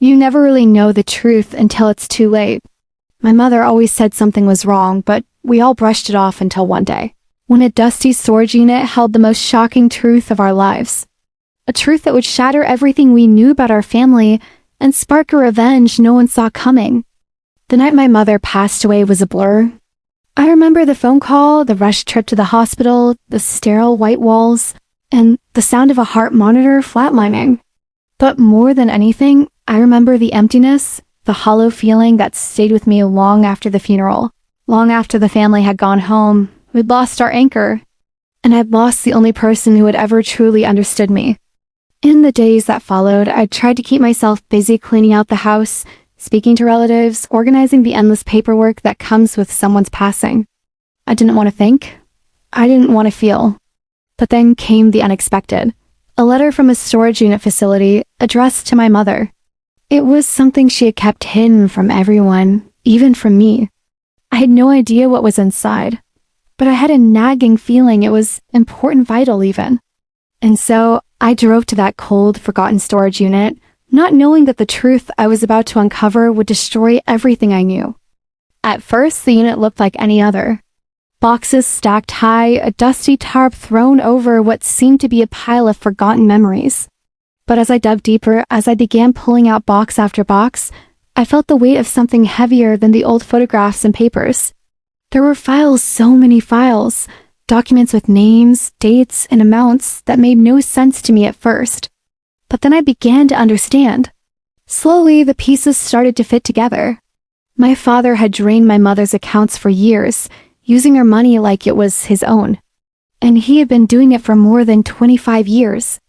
You never really know the truth until it's too late. My mother always said something was wrong, but we all brushed it off until one day, when a dusty storage unit held the most shocking truth of our lives. A truth that would shatter everything we knew about our family and spark a revenge no one saw coming. The night my mother passed away was a blur. I remember the phone call, the rushed trip to the hospital, the sterile white walls, and the sound of a heart monitor flatlining. But more than anything, I remember the emptiness, the hollow feeling that stayed with me long after the funeral. Long after the family had gone home, we'd lost our anchor, and I'd lost the only person who had ever truly understood me. In the days that followed, I tried to keep myself busy cleaning out the house, speaking to relatives, organizing the endless paperwork that comes with someone's passing. I didn't want to think. I didn't want to feel. But then came the unexpected. A letter from a storage unit facility addressed to my mother. It was something she had kept hidden from everyone, even from me. I had no idea what was inside, but I had a nagging feeling it was important, vital even. And so I drove to that cold, forgotten storage unit, not knowing that the truth I was about to uncover would destroy everything I knew. At first, the unit looked like any other. Boxes stacked high, a dusty tarp thrown over what seemed to be a pile of forgotten memories. But as I dug deeper, as I began pulling out box after box, I felt the weight of something heavier than the old photographs and papers. There were files, so many files, documents with names, dates, and amounts that made no sense to me at first. But then I began to understand. Slowly, the pieces started to fit together. My father had drained my mother's accounts for years, using her money like it was his own. And he had been doing it for more than 25 years.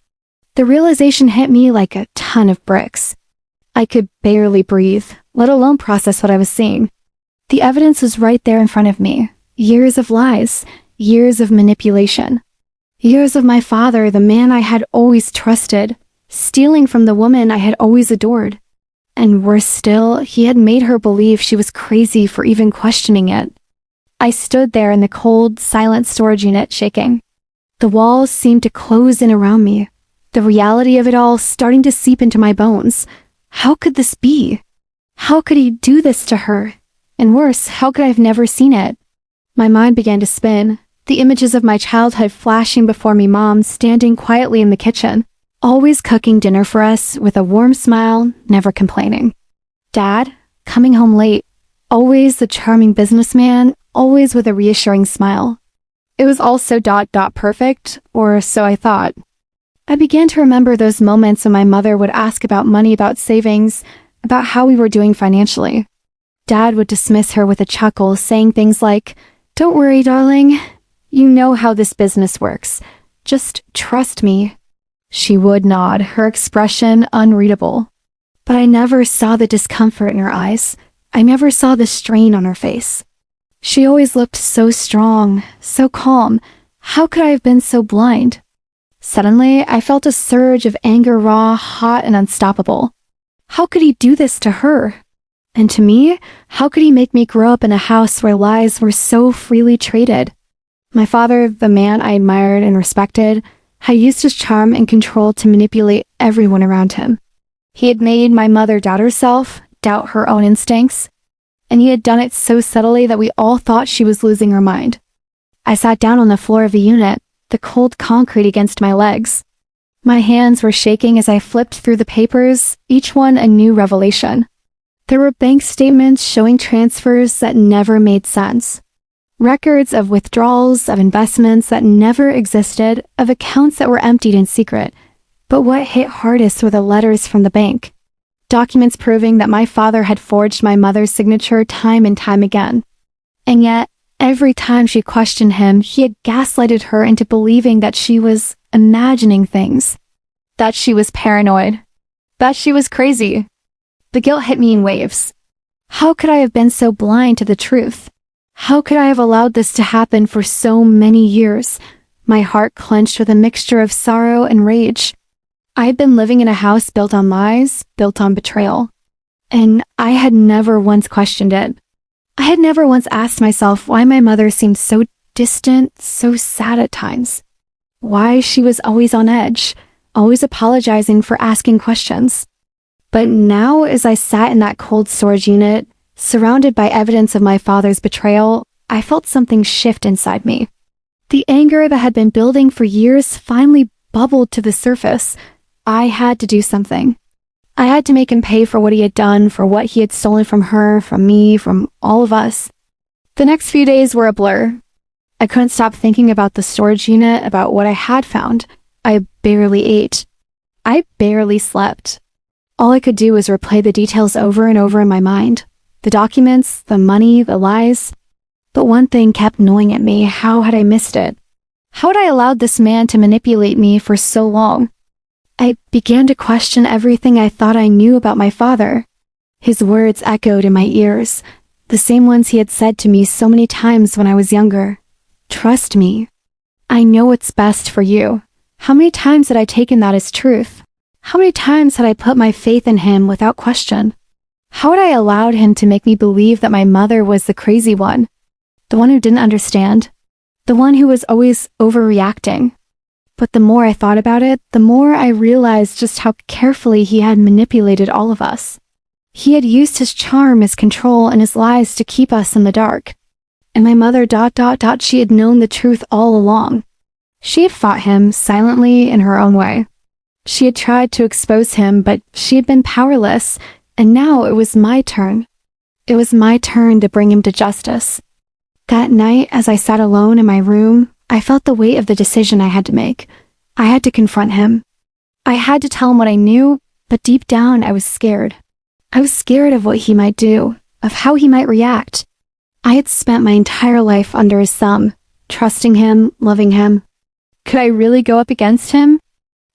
The realization hit me like a ton of bricks. I could barely breathe, let alone process what I was seeing. The evidence was right there in front of me. Years of lies, years of manipulation. Years of my father, the man I had always trusted, stealing from the woman I had always adored. And worse still, he had made her believe she was crazy for even questioning it. I stood there in the cold, silent storage unit, shaking. The walls seemed to close in around me. The reality of it all starting to seep into my bones. How could this be? How could he do this to her? And worse, how could I have never seen it? My mind began to spin. The images of my childhood flashing before me, mom standing quietly in the kitchen, always cooking dinner for us with a warm smile, never complaining. Dad, coming home late, always the charming businessman, always with a reassuring smile. It was all so perfect, or so I thought. I began to remember those moments when my mother would ask about money, about savings, about how we were doing financially. Dad would dismiss her with a chuckle, saying things like, "Don't worry, darling. You know how this business works. Just trust me." She would nod, her expression unreadable. But I never saw the discomfort in her eyes. I never saw the strain on her face. She always looked so strong, so calm. How could I have been so blind? Suddenly, I felt a surge of anger, raw, hot, and unstoppable. How could he do this to her? And to me, how could he make me grow up in a house where lies were so freely traded? My father, the man I admired and respected, had used his charm and control to manipulate everyone around him. He had made my mother doubt herself, doubt her own instincts, and he had done it so subtly that we all thought she was losing her mind. I sat down on the floor of the unit, the cold concrete against my legs. My hands were shaking as I flipped through the papers, each one a new revelation. There were bank statements showing transfers that never made sense. Records of withdrawals, of investments that never existed, of accounts that were emptied in secret. But what hit hardest were the letters from the bank. Documents proving that my father had forged my mother's signature time and time again. And yet, every time she questioned him, he had gaslighted her into believing that she was imagining things. That she was paranoid. That she was crazy. The guilt hit me in waves. How could I have been so blind to the truth? How could I have allowed this to happen for so many years? My heart clenched with a mixture of sorrow and rage. I had been living in a house built on lies, built on betrayal. And I had never once questioned it. I had never once asked myself why my mother seemed so distant, so sad at times. Why she was always on edge, always apologizing for asking questions. But now, as I sat in that cold storage unit, surrounded by evidence of my father's betrayal, I felt something shift inside me. The anger that had been building for years finally bubbled to the surface. I had to do something. I had to make him pay for what he had done, for what he had stolen from her, from me, from all of us. The next few days were a blur. I couldn't stop thinking about the storage unit, about what I had found. I barely ate. I barely slept. All I could do was replay the details over and over in my mind. The documents, the money, the lies. But one thing kept gnawing at me. How had I missed it? How had I allowed this man to manipulate me for so long? I began to question everything I thought I knew about my father. His words echoed in my ears, the same ones he had said to me so many times when I was younger. Trust me. I know what's best for you. How many times had I taken that as truth? How many times had I put my faith in him without question? How had I allowed him to make me believe that my mother was the crazy one? The one who didn't understand? The one who was always overreacting? But the more I thought about it, the more I realized just how carefully he had manipulated all of us. He had used his charm, his control, and his lies to keep us in the dark. And my mother ... she had known the truth all along. She had fought him silently in her own way. She had tried to expose him, but she had been powerless, and now it was my turn. It was my turn to bring him to justice. That night, as I sat alone in my room, I felt the weight of the decision I had to make. I had to confront him. I had to tell him what I knew, but deep down I was scared. I was scared of what he might do, of how he might react. I had spent my entire life under his thumb, trusting him, loving him. Could I really go up against him?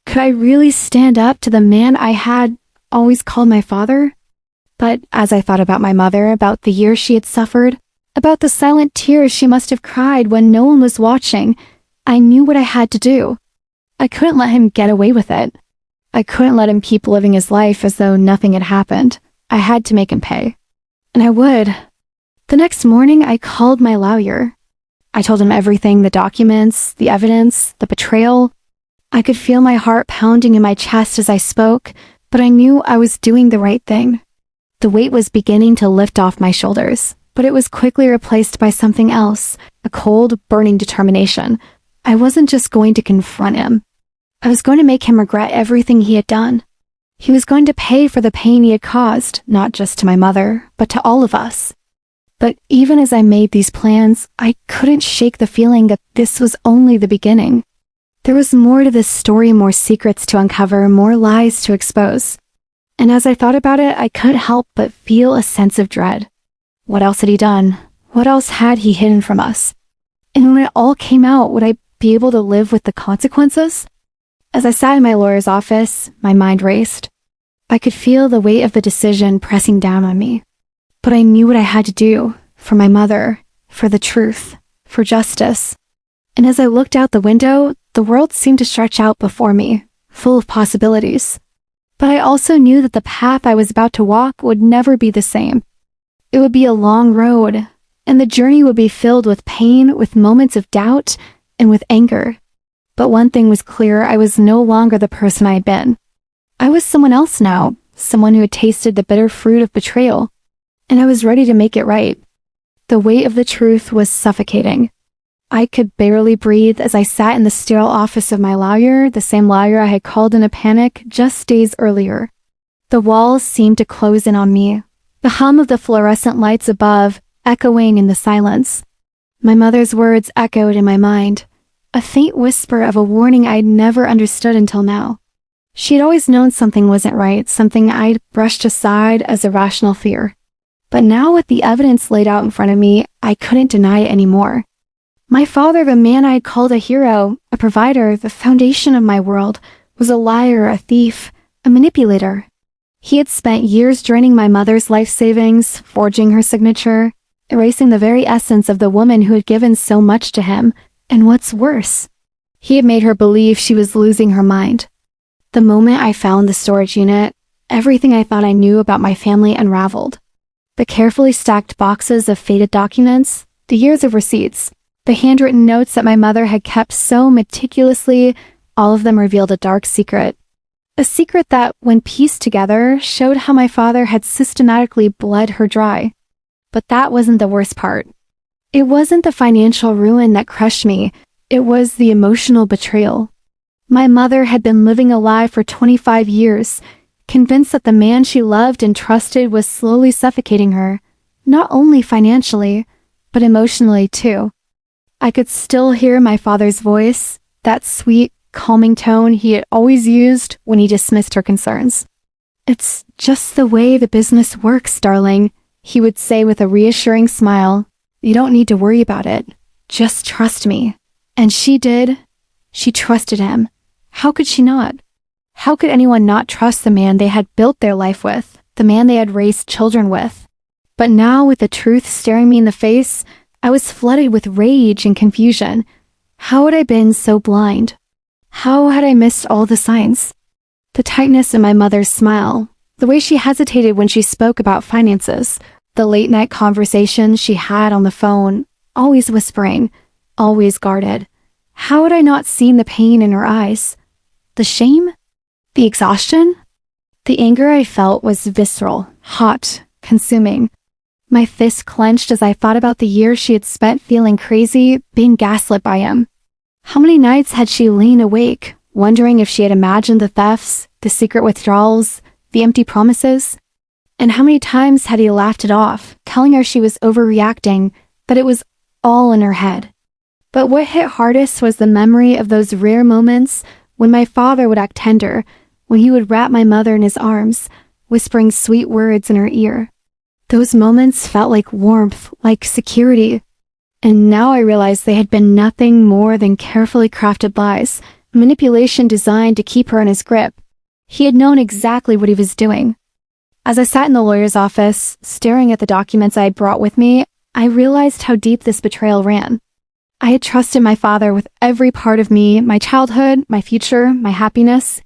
Could I really stand up to the man I had always called my father? But as I thought about my mother, about the years she had suffered, about the silent tears she must have cried when no one was watching, I knew what I had to do. I couldn't let him get away with it. I couldn't let him keep living his life as though nothing had happened. I had to make him pay. And I would. The next morning, I called my lawyer. I told him everything, the documents, the evidence, the betrayal. I could feel my heart pounding in my chest as I spoke, but I knew I was doing the right thing. The weight was beginning to lift off my shoulders, but it was quickly replaced by something else, a cold, burning determination. I wasn't just going to confront him. I was going to make him regret everything he had done. He was going to pay for the pain he had caused, not just to my mother, but to all of us. But even as I made these plans, I couldn't shake the feeling that this was only the beginning. There was more to this story, more secrets to uncover, more lies to expose. And as I thought about it, I couldn't help but feel a sense of dread. What else had he done? What else had he hidden from us? And when it all came out, would I be able to live with the consequences? As I sat in my lawyer's office, my mind raced. I could feel the weight of the decision pressing down on me. But I knew what I had to do, for my mother, for the truth, for justice. And as I looked out the window, the world seemed to stretch out before me, full of possibilities. But I also knew that the path I was about to walk would never be the same. It would be a long road, and the journey would be filled with pain, with moments of doubt, and with anger. But one thing was clear, I was no longer the person I had been. I was someone else now, someone who had tasted the bitter fruit of betrayal, and I was ready to make it right. The weight of the truth was suffocating. I could barely breathe as I sat in the sterile office of my lawyer, the same lawyer I had called in a panic just days earlier. The walls seemed to close in on me, the hum of the fluorescent lights above echoing in the silence. My mother's words echoed in my mind, a faint whisper of a warning I'd never understood until now. She had always known something wasn't right, something I'd brushed aside as irrational fear. But now with the evidence laid out in front of me, I couldn't deny it anymore. My father, the man I had called a hero, a provider, the foundation of my world, was a liar, a thief, a manipulator. He had spent years draining my mother's life savings, forging her signature, erasing the very essence of the woman who had given so much to him, and what's worse, he had made her believe she was losing her mind. The moment I found the storage unit, everything I thought I knew about my family unraveled. The carefully stacked boxes of faded documents, the years of receipts, the handwritten notes that my mother had kept so meticulously, all of them revealed a dark secret. A secret that, when pieced together, showed how my father had systematically bled her dry. But that wasn't the worst part. It wasn't the financial ruin that crushed me, it was the emotional betrayal. My mother had been living a lie for 25 years, convinced that the man she loved and trusted was slowly suffocating her, not only financially, but emotionally too. I could still hear my father's voice, that sweet, calming tone he had always used when he dismissed her concerns. "It's just the way the business works, darling," he would say with a reassuring smile. "You don't need to worry about it. Just trust me." And she did. She trusted him. How could she not? How could anyone not trust the man they had built their life with, the man they had raised children with? But now, with the truth staring me in the face, I was flooded with rage and confusion. How had I been so blind? How had I missed all the signs? The tightness in my mother's smile, the way she hesitated when she spoke about finances, the late-night conversations she had on the phone, always whispering, always guarded. How had I not seen the pain in her eyes? The shame? The exhaustion? The anger I felt was visceral, hot, consuming. My fist clenched as I thought about the years she had spent feeling crazy, being gaslit by him. How many nights had she lain awake, wondering if she had imagined the thefts, the secret withdrawals, the empty promises? And how many times had he laughed it off, telling her she was overreacting, that it was all in her head? But what hit hardest was the memory of those rare moments when my father would act tender, when he would wrap my mother in his arms, whispering sweet words in her ear. Those moments felt like warmth, like security. And now I realized they had been nothing more than carefully crafted lies, manipulation designed to keep her in his grip. He had known exactly what he was doing. As I sat in the lawyer's office, staring at the documents I had brought with me, I realized how deep this betrayal ran. I had trusted my father with every part of me, my childhood, my future, my happiness.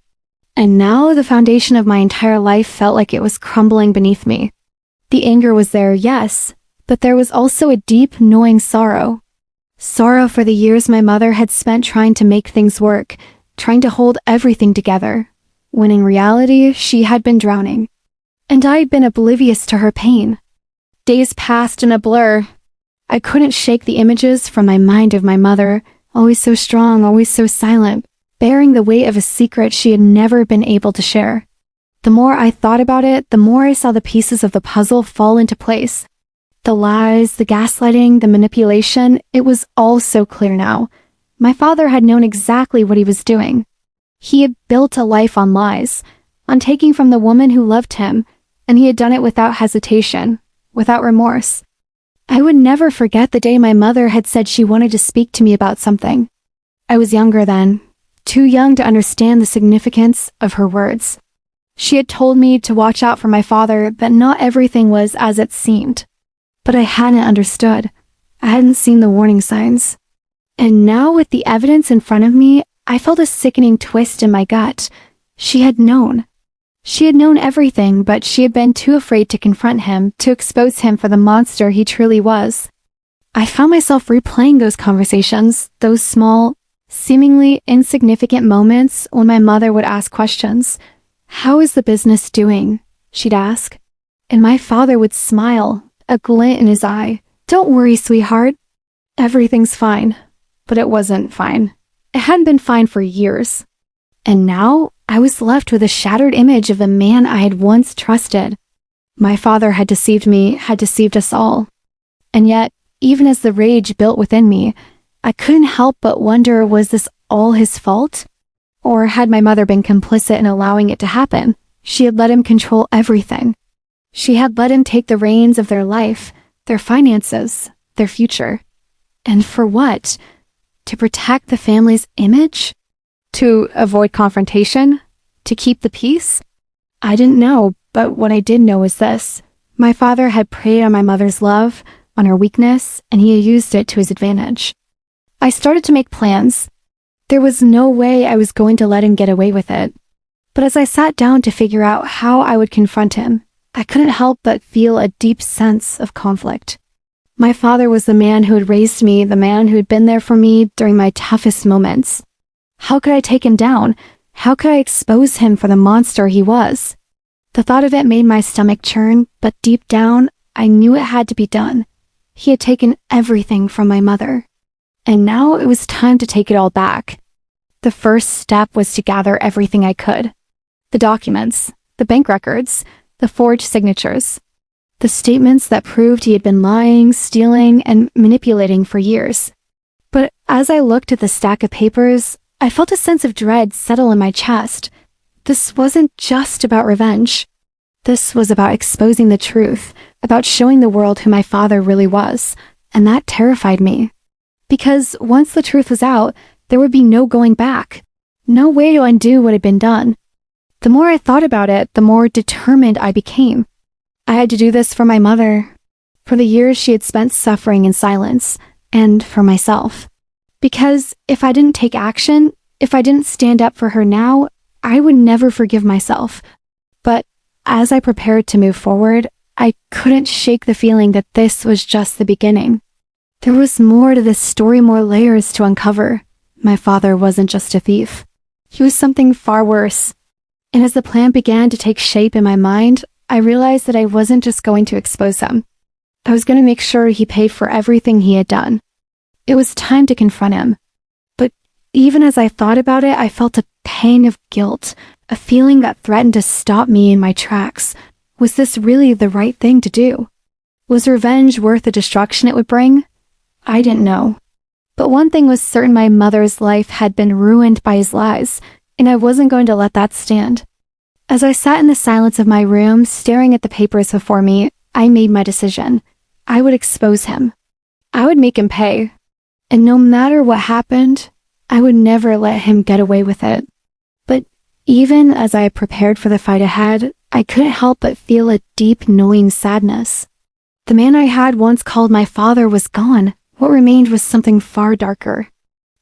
And now the foundation of my entire life felt like it was crumbling beneath me. The anger was there, yes, but there was also a deep, gnawing sorrow. Sorrow for the years my mother had spent trying to make things work, trying to hold everything together, when in reality she had been drowning. And I had been oblivious to her pain. Days passed in a blur. I couldn't shake the images from my mind of my mother, always so strong, always so silent, bearing the weight of a secret she had never been able to share. The more I thought about it, the more I saw the pieces of the puzzle fall into place. The lies, the gaslighting, the manipulation, it was all so clear now. My father had known exactly what he was doing. He had built a life on lies, on taking from the woman who loved him, and he had done it without hesitation, without remorse. I would never forget the day my mother had said she wanted to speak to me about something. I was younger then, too young to understand the significance of her words. She had told me to watch out for my father, that not everything was as it seemed. But I hadn't understood. I hadn't seen the warning signs. And now, with the evidence in front of me, I felt a sickening twist in my gut. She had known. She had known everything, but she had been too afraid to confront him, to expose him for the monster he truly was. I found myself replaying those conversations, those small, seemingly insignificant moments when my mother would ask questions. "How is the business doing?" she'd ask. And my father would smile, a glint in his eye. "Don't worry, sweetheart. Everything's fine." But it wasn't fine. It hadn't been fine for years. And now I was left with a shattered image of the man I had once trusted. My father had deceived me, had deceived us all. And yet, even as the rage built within me, I couldn't help but wonder, was this all his fault? Or had my mother been complicit in allowing it to happen? She had let him control everything. She had let him take the reins of their life, their finances, their future. And for what? To protect the family's image? To avoid confrontation? To keep the peace? I didn't know, but what I did know was this. My father had preyed on my mother's love, on her weakness, and he had used it to his advantage. I started to make plans. There was no way I was going to let him get away with it. But as I sat down to figure out how I would confront him, I couldn't help but feel a deep sense of conflict. My father was the man who had raised me, the man who had been there for me during my toughest moments. How could I take him down? How could I expose him for the monster he was? The thought of it made my stomach churn, but deep down, I knew it had to be done. He had taken everything from my mother. And now it was time to take it all back. The first step was to gather everything I could. The documents, the bank records, the forged signatures, the statements that proved he had been lying, stealing, and manipulating for years. But as I looked at the stack of papers, I felt a sense of dread settle in my chest. This wasn't just about revenge. This was about exposing the truth, about showing the world who my father really was, and that terrified me. Because once the truth was out, there would be no going back. No way to undo what had been done. The more I thought about it, the more determined I became. I had to do this for my mother, for the years she had spent suffering in silence, and for myself. Because if I didn't take action, if I didn't stand up for her now, I would never forgive myself. But as I prepared to move forward, I couldn't shake the feeling that this was just the beginning. There was more to this story, more layers to uncover. My father wasn't just a thief. He was something far worse. And as the plan began to take shape in my mind, I realized that I wasn't just going to expose him. I was going to make sure he paid for everything he had done. It was time to confront him. But even as I thought about it, I felt a pang of guilt, a feeling that threatened to stop me in my tracks. Was this really the right thing to do? Was revenge worth the destruction it would bring? I didn't know. But one thing was certain: my mother's life had been ruined by his lies, and I wasn't going to let that stand. As I sat in the silence of my room, staring at the papers before me, I made my decision. I would expose him. I would make him pay. And no matter what happened, I would never let him get away with it. But even as I prepared for the fight ahead, I couldn't help but feel a deep, gnawing sadness. The man I had once called my father was gone. What remained was something far darker.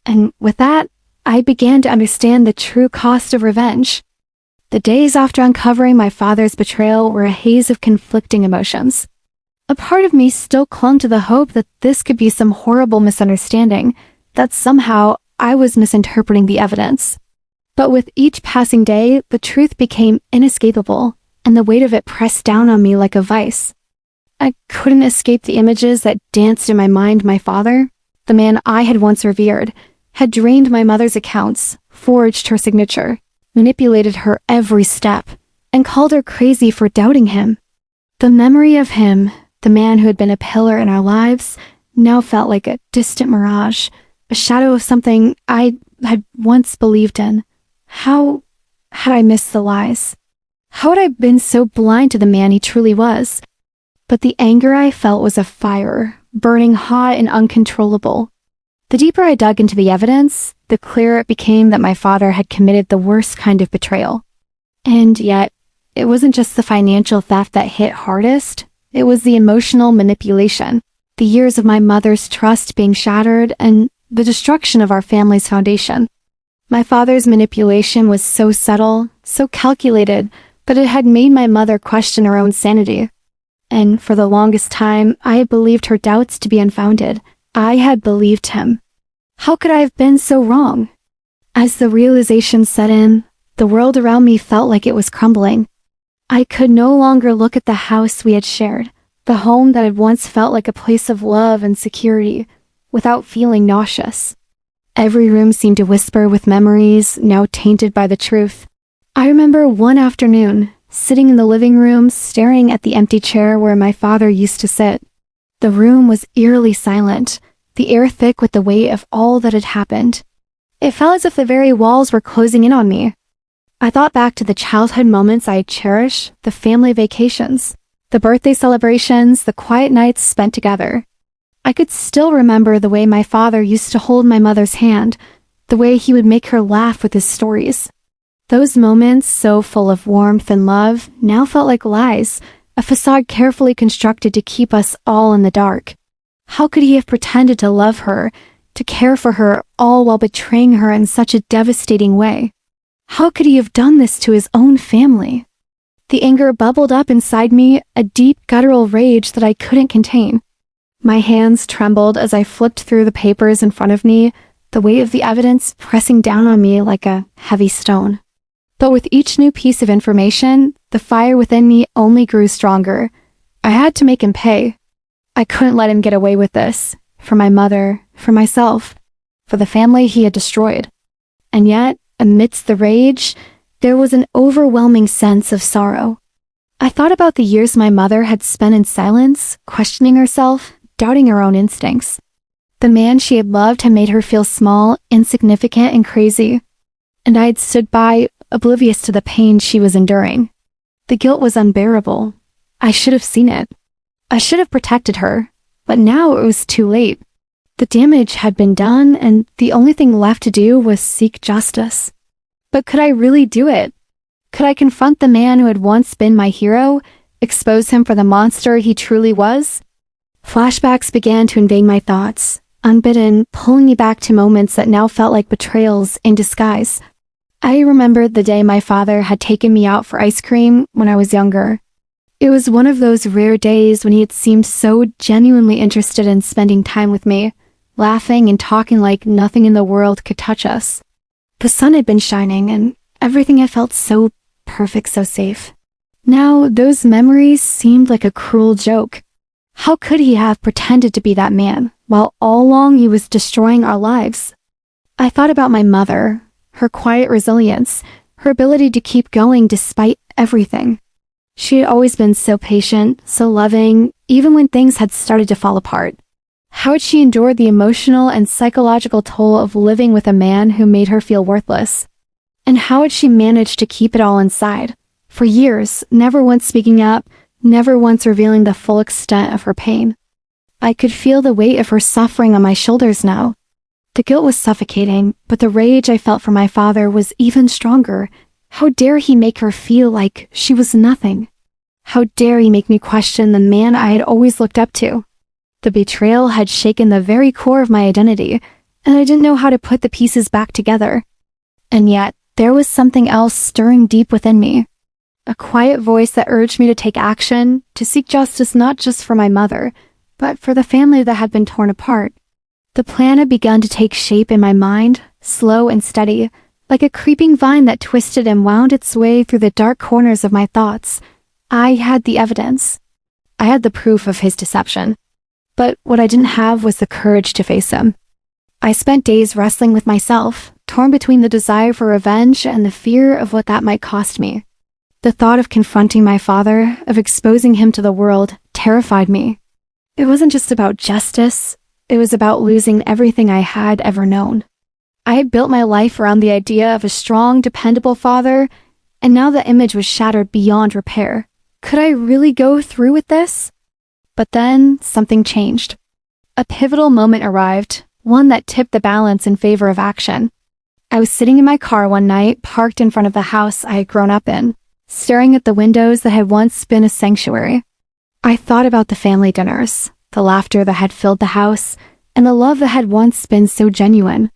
And with that, I began to understand the true cost of revenge. The days after uncovering my father's betrayal were a haze of conflicting emotions. A part of me still clung to the hope that this could be some horrible misunderstanding, that somehow I was misinterpreting the evidence. But with each passing day, the truth became inescapable, and the weight of it pressed down on me like a vice. I couldn't escape the images that danced in my mind. My father, the man I had once revered, had drained my mother's accounts, forged her signature, manipulated her every step, and called her crazy for doubting him. The memory of him, the man who had been a pillar in our lives, now felt like a distant mirage, a shadow of something I had once believed in. How had I missed the lies? How had I been so blind to the man he truly was? But the anger I felt was a fire, burning hot and uncontrollable. The deeper I dug into the evidence, the clearer it became that my father had committed the worst kind of betrayal. And yet, it wasn't just the financial theft that hit hardest, it was the emotional manipulation, the years of my mother's trust being shattered, and the destruction of our family's foundation. My father's manipulation was so subtle, so calculated, that it had made my mother question her own sanity. And for the longest time, I had believed her doubts to be unfounded. I had believed him. How could I have been so wrong? As the realization set in, the world around me felt like it was crumbling. I could no longer look at the house we had shared, the home that had once felt like a place of love and security, without feeling nauseous. Every room seemed to whisper with memories, now tainted by the truth. I remember one afternoon, sitting in the living room, staring at the empty chair where my father used to sit. The room was eerily silent, the air thick with the weight of all that had happened. It felt as if the very walls were closing in on me. I thought back to the childhood moments I had cherished, the family vacations, the birthday celebrations, the quiet nights spent together. I could still remember the way my father used to hold my mother's hand, the way he would make her laugh with his stories. Those moments, so full of warmth and love, now felt like lies, a facade carefully constructed to keep us all in the dark. How could he have pretended to love her, to care for her, all while betraying her in such a devastating way? How could he have done this to his own family? The anger bubbled up inside me, a deep guttural rage that I couldn't contain. My hands trembled as I flipped through the papers in front of me, the weight of the evidence pressing down on me like a heavy stone. But with each new piece of information, the fire within me only grew stronger. I had to make him pay. I couldn't let him get away with this. For my mother, for myself, for the family he had destroyed. And yet, amidst the rage, there was an overwhelming sense of sorrow. I thought about the years my mother had spent in silence, questioning herself, doubting her own instincts. The man she had loved had made her feel small, insignificant, and crazy. And I had stood by, oblivious to the pain she was enduring. The guilt was unbearable. I should have seen it. I should have protected her, but now it was too late. The damage had been done, and the only thing left to do was seek justice. But could I really do it? Could I confront the man who had once been my hero, expose him for the monster he truly was? Flashbacks began to invade my thoughts, unbidden, pulling me back to moments that now felt like betrayals in disguise. I remembered the day my father had taken me out for ice cream when I was younger. It was one of those rare days when he had seemed so genuinely interested in spending time with me, laughing and talking like nothing in the world could touch us. The sun had been shining, and everything had felt so perfect, so safe. Now, those memories seemed like a cruel joke. How could he have pretended to be that man, while all along he was destroying our lives? I thought about my mother, her quiet resilience, her ability to keep going despite everything. She had always been so patient, so loving, even when things had started to fall apart. How had she endured the emotional and psychological toll of living with a man who made her feel worthless? And how had she managed to keep it all inside? For years, never once speaking up, never once revealing the full extent of her pain. I could feel the weight of her suffering on my shoulders now. The guilt was suffocating, but the rage I felt for my father was even stronger. How dare he make her feel like she was nothing? How dare he make me question the man I had always looked up to? The betrayal had shaken the very core of my identity, and I didn't know how to put the pieces back together. And yet, there was something else stirring deep within me. A quiet voice that urged me to take action, to seek justice not just for my mother, but for the family that had been torn apart. The plan had begun to take shape in my mind, slow and steady, like a creeping vine that twisted and wound its way through the dark corners of my thoughts. I had the evidence. I had the proof of his deception. But what I didn't have was the courage to face him. I spent days wrestling with myself, torn between the desire for revenge and the fear of what that might cost me. The thought of confronting my father, of exposing him to the world, terrified me. It wasn't just about justice. It was about losing everything I had ever known. I had built my life around the idea of a strong, dependable father, and now the image was shattered beyond repair. Could I really go through with this? But then, something changed. A pivotal moment arrived, one that tipped the balance in favor of action. I was sitting in my car one night, parked in front of the house I had grown up in, staring at the windows that had once been a sanctuary. I thought about the family dinners, the laughter that had filled the house, and the love that had once been so genuine.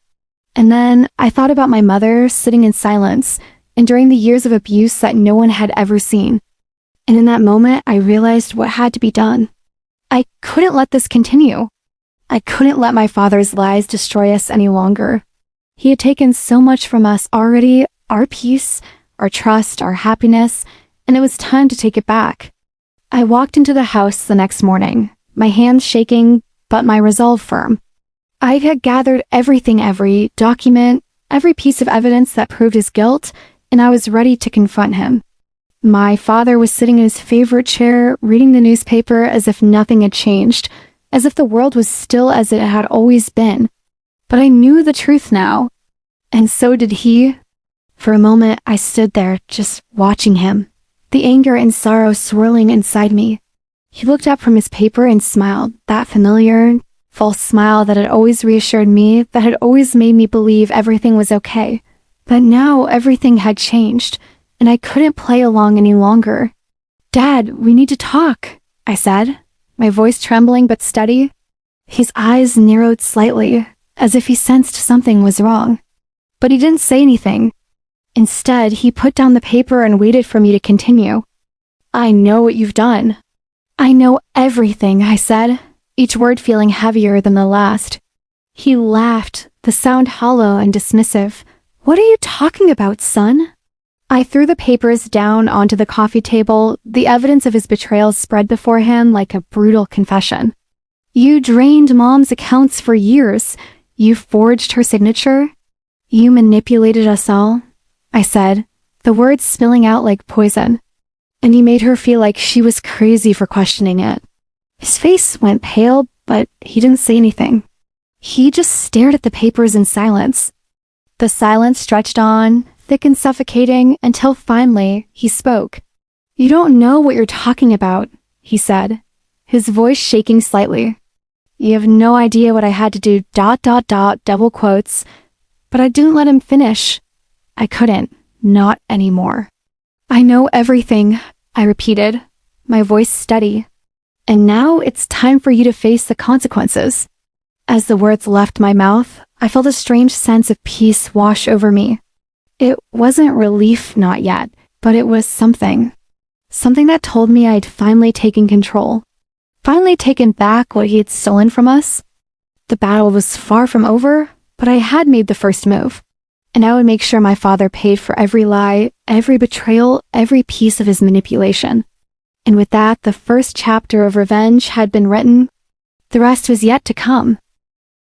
And then I thought about my mother sitting in silence, enduring the years of abuse that no one had ever seen. And in that moment, I realized what had to be done. I couldn't let this continue. I couldn't let my father's lies destroy us any longer. He had taken so much from us already, our peace, our trust, our happiness, and it was time to take it back. I walked into the house the next morning, my hands shaking, but my resolve firm. I had gathered everything, every document, every piece of evidence that proved his guilt, and I was ready to confront him. My father was sitting in his favorite chair, reading the newspaper as if nothing had changed, as if the world was still as it had always been. But I knew the truth now, and so did he. For a moment, I stood there, just watching him, the anger and sorrow swirling inside me. He looked up from his paper and smiled, that familiar, false smile that had always reassured me, that had always made me believe everything was okay. But now everything had changed, and I couldn't play along any longer. "Dad, we need to talk," I said, my voice trembling but steady. His eyes narrowed slightly, as if he sensed something was wrong. But he didn't say anything. Instead, he put down the paper and waited for me to continue. "I know what you've done." "I know everything," I said, each word feeling heavier than the last. He laughed, the sound hollow and dismissive. "What are you talking about, son?" I threw the papers down onto the coffee table. The evidence of his betrayal spread before him like a brutal confession. You drained Mom's accounts for years. You forged her signature. You manipulated us all, I said, the words spilling out like poison. And you made her feel like she was crazy for questioning it. His face went pale, but he didn't say anything. He just stared at the papers in silence. The silence stretched on, thick and suffocating, until finally he spoke. You don't know what you're talking about, he said, his voice shaking slightly. You have no idea what I had to do, ... double quotes. But I didn't let him finish. I couldn't, not anymore. I know everything, I repeated, my voice steady. And now it's time for you to face the consequences. As the words left my mouth, I felt a strange sense of peace wash over me. It wasn't relief, not yet, but it was something. Something that told me I'd finally taken control. Finally taken back what he had stolen from us. The battle was far from over, but I had made the first move. And I would make sure my father paid for every lie, every betrayal, every piece of his manipulation. And with that, the first chapter of revenge had been written. The rest was yet to come.